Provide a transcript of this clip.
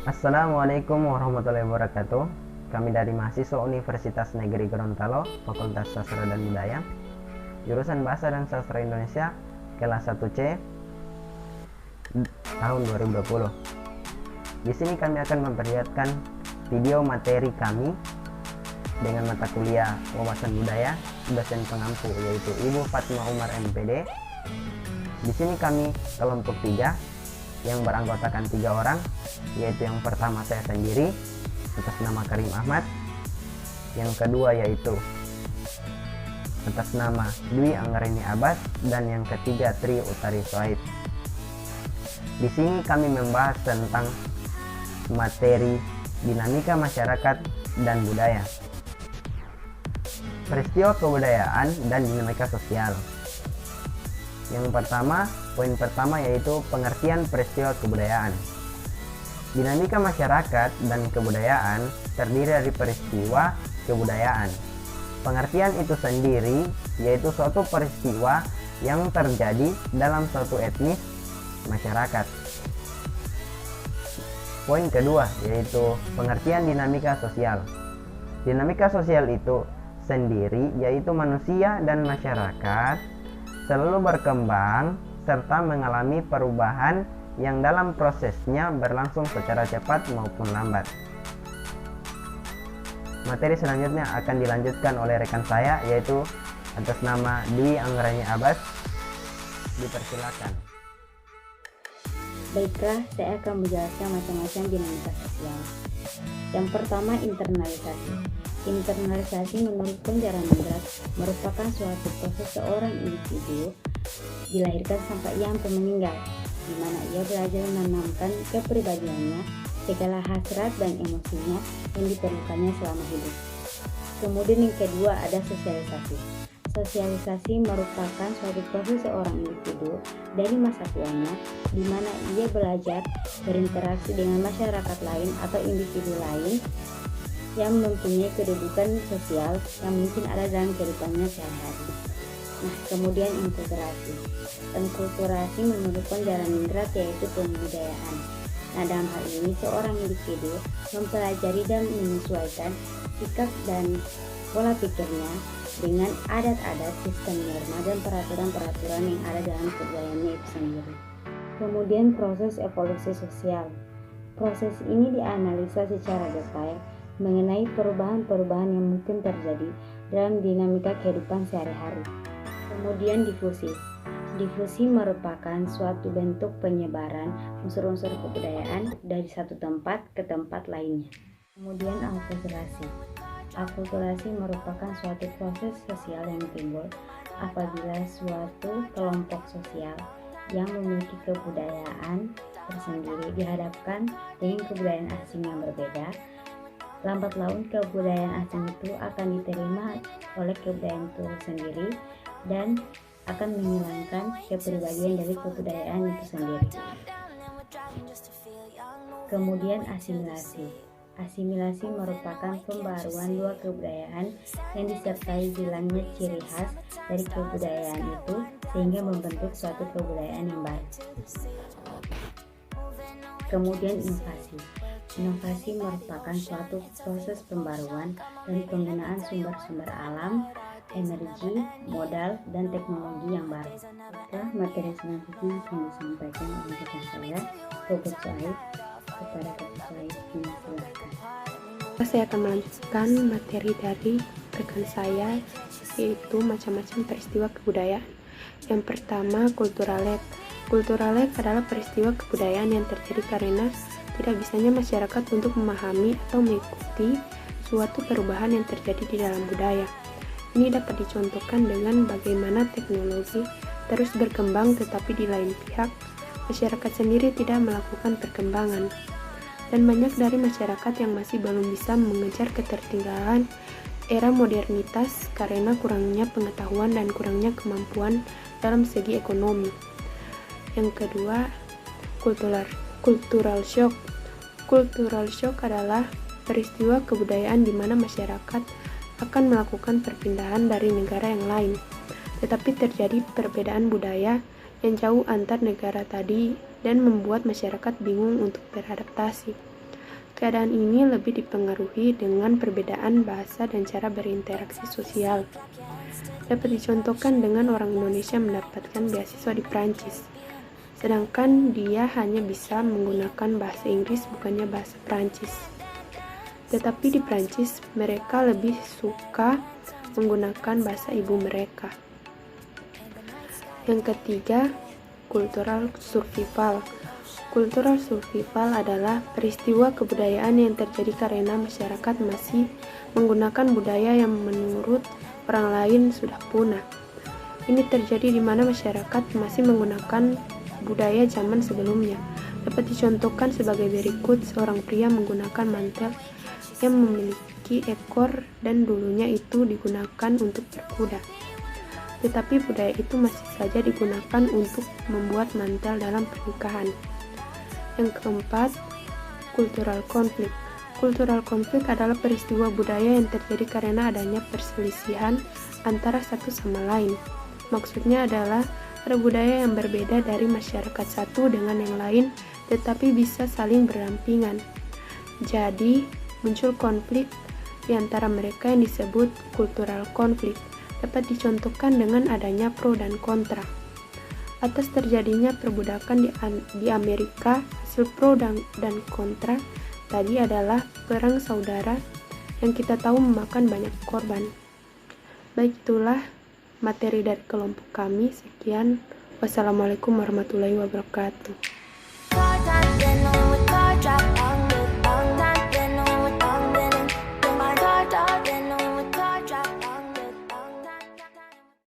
Assalamualaikum warahmatullahi wabarakatuh. Kami dari mahasiswa Universitas Negeri Gorontalo, Fakultas Sastra dan Budaya, jurusan Bahasa dan Sastra Indonesia, kelas 1C tahun 2020. Di sini kami akan memperlihatkan video materi kami dengan mata kuliah Wawasan Budaya, dosen pengampu yaitu Ibu Fatima Umar MPD. Di sini kami kelompok 3 yang beranggotakan 3 orang, yaitu yang pertama saya sendiri atas nama Karim Ahmad, yang kedua yaitu atas nama Dwi Anggreni Abbas, dan yang ketiga Tri Utari Soaib. Di sini kami membahas tentang materi dinamika masyarakat dan budaya, peristiwa kebudayaan dan dinamika sosial. Yang pertama, poin pertama yaitu pengertian peristiwa kebudayaan. Dinamika masyarakat dan kebudayaan terdiri dari peristiwa kebudayaan. Pengertian itu sendiri yaitu suatu peristiwa yang terjadi dalam suatu etnis masyarakat. Poin kedua yaitu pengertian dinamika sosial. Dinamika sosial itu sendiri yaitu manusia dan masyarakat selalu berkembang serta mengalami perubahan yang dalam prosesnya berlangsung secara cepat maupun lambat. Materi selanjutnya akan dilanjutkan oleh rekan saya yaitu atas nama Dwi Anggreni Abbas. Dipersilakan. Baiklah, saya akan menjelaskan macam-macam dinamika sosial. Yang pertama, internalisasi. Internalisasi menurut penjara Mendrak merupakan suatu proses seorang individu dilahirkan sampai ia hampir meninggal, di mana ia belajar menanamkan kepribadiannya, segala hasrat dan emosinya yang diperlukannya selama hidup. Kemudian yang kedua ada sosialisasi. Sosialisasi merupakan suatu proses seorang individu dari masa tuanya, di mana ia belajar berinteraksi dengan masyarakat lain atau individu lain yang mempunyai kedudukan sosial yang mungkin ada dalam kehidupannya sehari-hari. Nah, kemudian inkulturasi. Inkulturasi menurut penjara Ningrat yaitu pembudayaan. Nah, dalam hal ini seorang individu mempelajari dan menyesuaikan sikap dan pola pikirnya dengan adat-adat, sistem norma dan peraturan-peraturan yang ada dalam kebudayaannya itu sendiri. Kemudian proses evolusi sosial. Proses ini dianalisa secara detail mengenai perubahan-perubahan yang mungkin terjadi dalam dinamika kehidupan sehari-hari. Kemudian difusi. Difusi merupakan suatu bentuk penyebaran unsur-unsur kebudayaan dari satu tempat ke tempat lainnya. Kemudian akulturasi. Akulturasi merupakan suatu proses sosial yang timbul apabila suatu kelompok sosial yang memiliki kebudayaan tersendiri dihadapkan dengan kebudayaan asing yang berbeda. Lambat laun kebudayaan asing itu akan diterima oleh kebudayaan itu sendiri dan akan menghilangkan kepribadian dari kebudayaan itu sendiri. Kemudian asimilasi. Asimilasi merupakan pembaruan dua kebudayaan yang disertai hilangnya ciri khas dari kebudayaan itu sehingga membentuk suatu kebudayaan yang baru. Kemudian inovasi. Inovasi merupakan suatu proses pembaruan dan penggunaan sumber-sumber alam, energi, modal, dan teknologi yang baru. Materi selanjutnya akan disampaikan oleh rekan saya, Robert Soaib. Kepada Robert Soaib, silakan. Saya akan melanjutkan materi dari rekan saya, yaitu macam-macam peristiwa kebudayaan. Yang pertama, kulturalek. Kulturalek adalah peristiwa kebudayaan yang terjadi karena tidak bisanya masyarakat untuk memahami atau mengikuti suatu perubahan yang terjadi di dalam budaya. Ini dapat dicontohkan dengan bagaimana teknologi terus berkembang tetapi di lain pihak, masyarakat sendiri tidak melakukan perkembangan. Dan banyak dari masyarakat yang masih belum bisa mengejar ketertinggalan era modernitas karena kurangnya pengetahuan dan kurangnya kemampuan dalam segi ekonomi. Yang kedua, cultural shock. Cultural shock adalah peristiwa kebudayaan di mana masyarakat akan melakukan perpindahan dari negara yang lain, tetapi terjadi perbedaan budaya yang jauh antar negara tadi dan membuat masyarakat bingung untuk beradaptasi. Keadaan ini lebih dipengaruhi dengan perbedaan bahasa dan cara berinteraksi sosial. Dapat dicontohkan dengan orang Indonesia mendapatkan beasiswa di Prancis, sedangkan dia hanya bisa menggunakan bahasa Inggris bukannya bahasa Prancis. Tetapi di Prancis mereka lebih suka menggunakan bahasa ibu mereka. Yang ketiga, cultural survival. Cultural survival adalah peristiwa kebudayaan yang terjadi karena masyarakat masih menggunakan budaya yang menurut orang lain sudah punah. Ini terjadi di mana masyarakat masih menggunakan budaya zaman sebelumnya. Dapat dicontohkan sebagai berikut: seorang pria menggunakan mantel yang memiliki ekor dan dulunya itu digunakan untuk berkuda. Tetapi budaya itu masih saja digunakan untuk membuat mantel dalam pernikahan. Yang keempat, cultural conflict. Cultural conflict adalah peristiwa budaya yang terjadi karena adanya perselisihan antara satu sama lain. Maksudnya adalah ada budaya yang berbeda dari masyarakat satu dengan yang lain, tetapi bisa saling berdampingan. Jadi, muncul konflik di antara mereka yang disebut cultural conflict. Dapat dicontohkan dengan adanya pro dan kontra. Atas terjadinya perbudakan di Amerika, hasil pro dan kontra tadi adalah perang saudara yang kita tahu memakan banyak korban. Baik, itulah materi dari kelompok kami. Sekian. Wassalamualaikum warahmatullahi wabarakatuh.